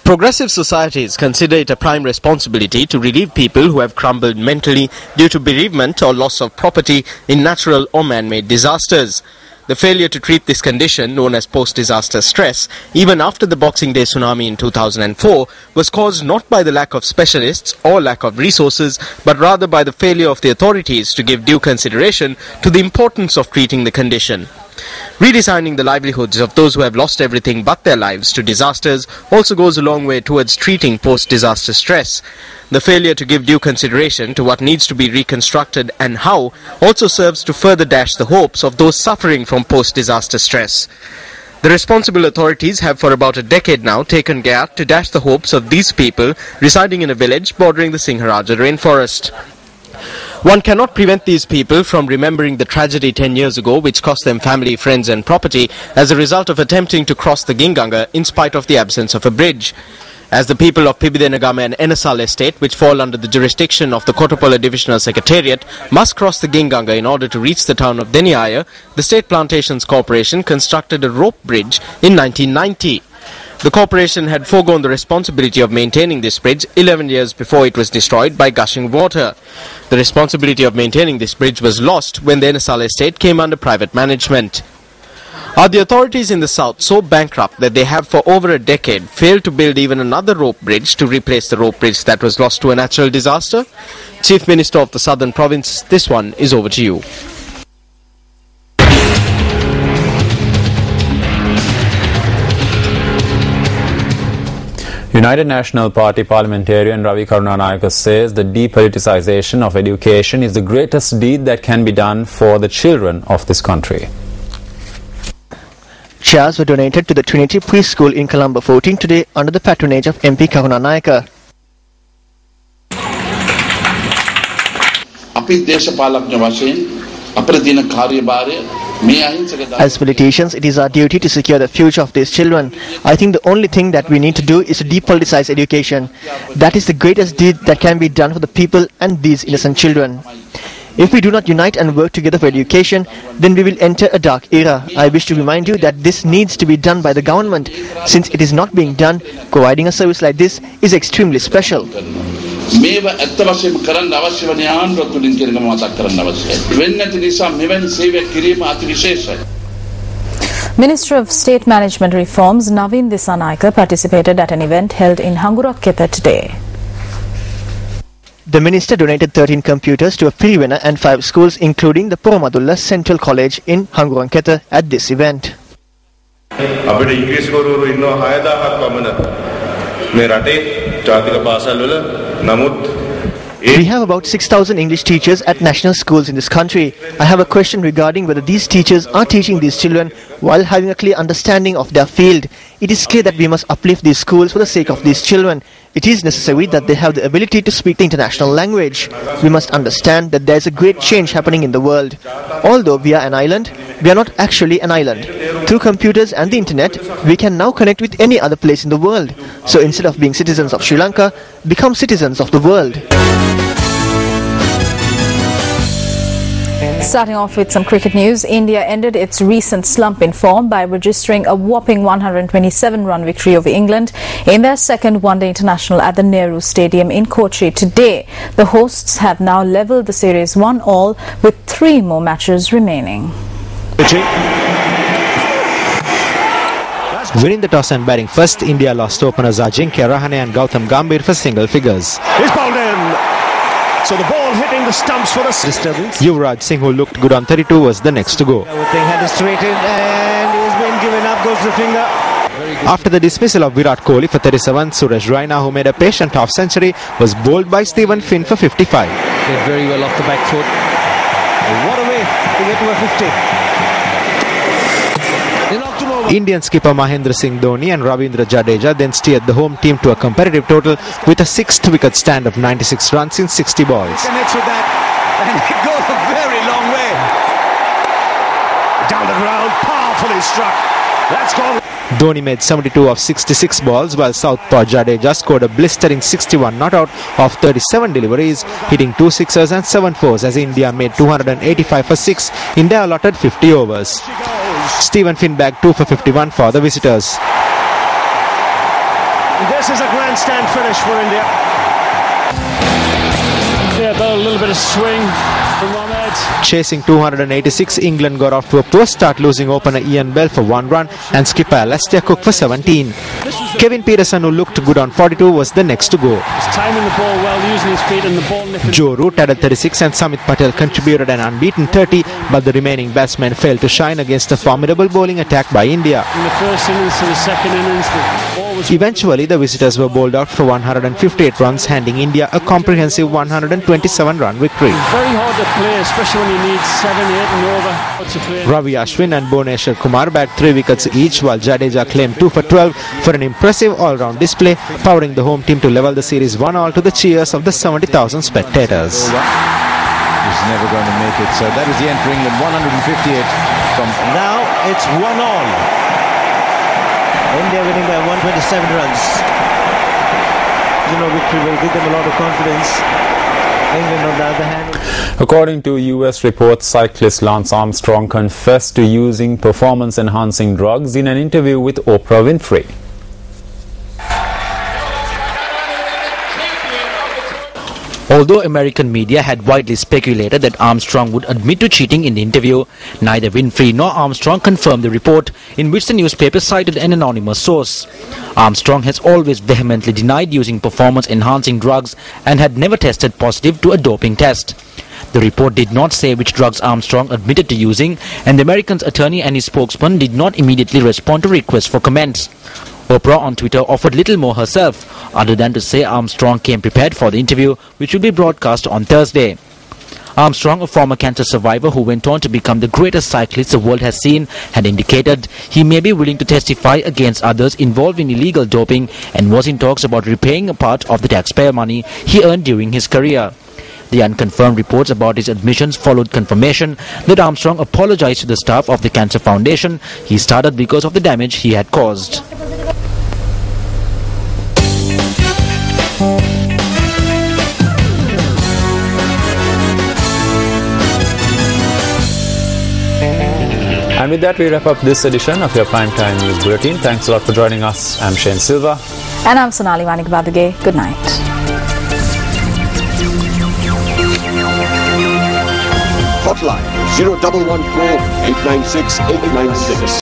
Progressive societies consider it a prime responsibility to relieve people who have crumbled mentally due to bereavement or loss of property in natural or man-made disasters. The failure to treat this condition, known as post-disaster stress, even after the Boxing Day tsunami in 2004, was caused not by the lack of specialists or lack of resources, but rather by the failure of the authorities to give due consideration to the importance of treating the condition. Redesigning the livelihoods of those who have lost everything but their lives to disasters also goes a long way towards treating post-disaster stress. The failure to give due consideration to what needs to be reconstructed and how also serves to further dash the hopes of those suffering from post-disaster stress. The responsible authorities have for about a decade now taken care to dash the hopes of these people residing in a village bordering the Sinharaja rainforest. One cannot prevent these people from remembering the tragedy 10 years ago which cost them family, friends and property as a result of attempting to cross the Ginganga in spite of the absence of a bridge. As the people of Pibidenagama and Enasal estate, which fall under the jurisdiction of the Kottapola Divisional Secretariat, must cross the Ginganga in order to reach the town of Deniaya, the State Plantations Corporation constructed a rope bridge in 1990. The corporation had foregone the responsibility of maintaining this bridge 11 years before it was destroyed by gushing water. The responsibility of maintaining this bridge was lost when the Enasal estate came under private management. Are the authorities in the south so bankrupt that they have for over a decade failed to build even another rope bridge to replace the rope bridge that was lost to a natural disaster? Chief Minister of the Southern Province, this one is over to you. United National Party parliamentarian Ravi Karunanayake says the depoliticization of education is the greatest deed that can be done for the children of this country. Chairs were donated to the Trinity Preschool in Colombo 14 today under the patronage of MP Karunanayake. As politicians, it is our duty to secure the future of these children. I think the only thing that we need to do is to depoliticize education. That is the greatest deed that can be done for the people and these innocent children. If we do not unite and work together for education, then we will enter a dark era. I wish to remind you that this needs to be done by the government. Since it is not being done, providing a service like this is extremely special. Minister of State Management Reforms Naveen Dissanayake participated at an event held in Hangurakketha today. The minister donated 13 computers to a pre-winner and 5 schools including the Poromadulla Central College in Hangurakketha at this event. We have about 6,000 English teachers at national schools in this country. I have a question regarding whether these teachers are teaching these children while having a clear understanding of their field. It is clear that we must uplift these schools for the sake of these children. It is necessary that they have the ability to speak the international language. We must understand that there is a great change happening in the world. Although we are an island, we are not actually an island. Through computers and the internet, we can now connect with any other place in the world. So instead of being citizens of Sri Lanka, become citizens of the world. Starting off with some cricket news, India ended its recent slump in form by registering a whopping 127-run victory over England in their second one-day international at the Nehru Stadium in Kochi today. The hosts have now levelled the series 1-1 with 3 more matches remaining. Winning the toss and batting first, India lost openers Ajinkya Rahane and Gautam Gambhir for single figures. He's bowled in. So the ball hitting the stumps for the disturbance. Yuvraj Singh, who looked good on 32, was the next to go. Had is straightened and he's been given up, goes the finger. After the dismissal of Virat Kohli for 37, Suresh Raina, who made a patient half-century, was bowled by Stephen Finn for 55. Did very well off the back foot. What a way to get to a 50. Indian skipper Mahendra Singh Dhoni and Ravindra Jadeja then steered the home team to a competitive total with a 6th wicket stand of 96 runs in 60 balls. Connects with that and it goes a very long way. Down the ground, powerfully struck. That's gone. Dhoni made 72 of 66 balls, while Southpaw Jadeja scored a blistering 61 not out of 37 deliveries, hitting 2 sixers and 7 fours as India made 285 for 6 in their allotted 50 overs. Stephen Finn bagged 2 for 51 for the visitors. This is a grandstand finish for India. Yeah, a little bit of swing from Mohamed. Chasing 286, England got off to a poor start, losing opener Ian Bell for 1 run and skipper Alastair Cook for 17. Kevin Peterson, who looked good on 42, was the next to go. He's timing the ball well, using his feet and the ball nipping. Joe Root added 36 and Samit Patel contributed an unbeaten 30, but the remaining batsmen failed to shine against a formidable bowling attack by India. From the first innings to the second innings, the ball was... Eventually, the visitors were bowled out for 158 runs, handing India a comprehensive 127-run victory. Very hard to play, especially when you need 7, 8 and over. Ravi Ashwin and Bhuvneshwar Kumar bagged 3 wickets each, while Jadeja claimed 2 for 12 for an impressive all-round display, powering the home team to level the series 1-all to the cheers of the 70,000 spectators. He's never going to make it, so that is the end for England, 158 from... Now it's 1-all. India winning by 127 runs. Victory will give them a lot of confidence. England, on the other hand... According to US reports, cyclist Lance Armstrong confessed to using performance-enhancing drugs in an interview with Oprah Winfrey. Although American media had widely speculated that Armstrong would admit to cheating in the interview, neither Winfrey nor Armstrong confirmed the report, in which the newspaper cited an anonymous source. Armstrong has always vehemently denied using performance-enhancing drugs and had never tested positive to a doping test. The report did not say which drugs Armstrong admitted to using, and the American's attorney and his spokesman did not immediately respond to requests for comments. Oprah on Twitter offered little more herself, other than to say Armstrong came prepared for the interview, which will be broadcast on Thursday. Armstrong, a former cancer survivor who went on to become the greatest cyclist the world has seen, had indicated he may be willing to testify against others involved in illegal doping and was in talks about repaying a part of the taxpayer money he earned during his career. The unconfirmed reports about his admissions followed confirmation that Armstrong apologized to the staff of the Cancer Foundation he started because of the damage he had caused. And with that, we wrap up this edition of your Primetime News Bulletin. Thanks a lot for joining us. I'm Shane Silva. And I'm Sonali Manikbadage. Good night. Hotline 0114 896 896.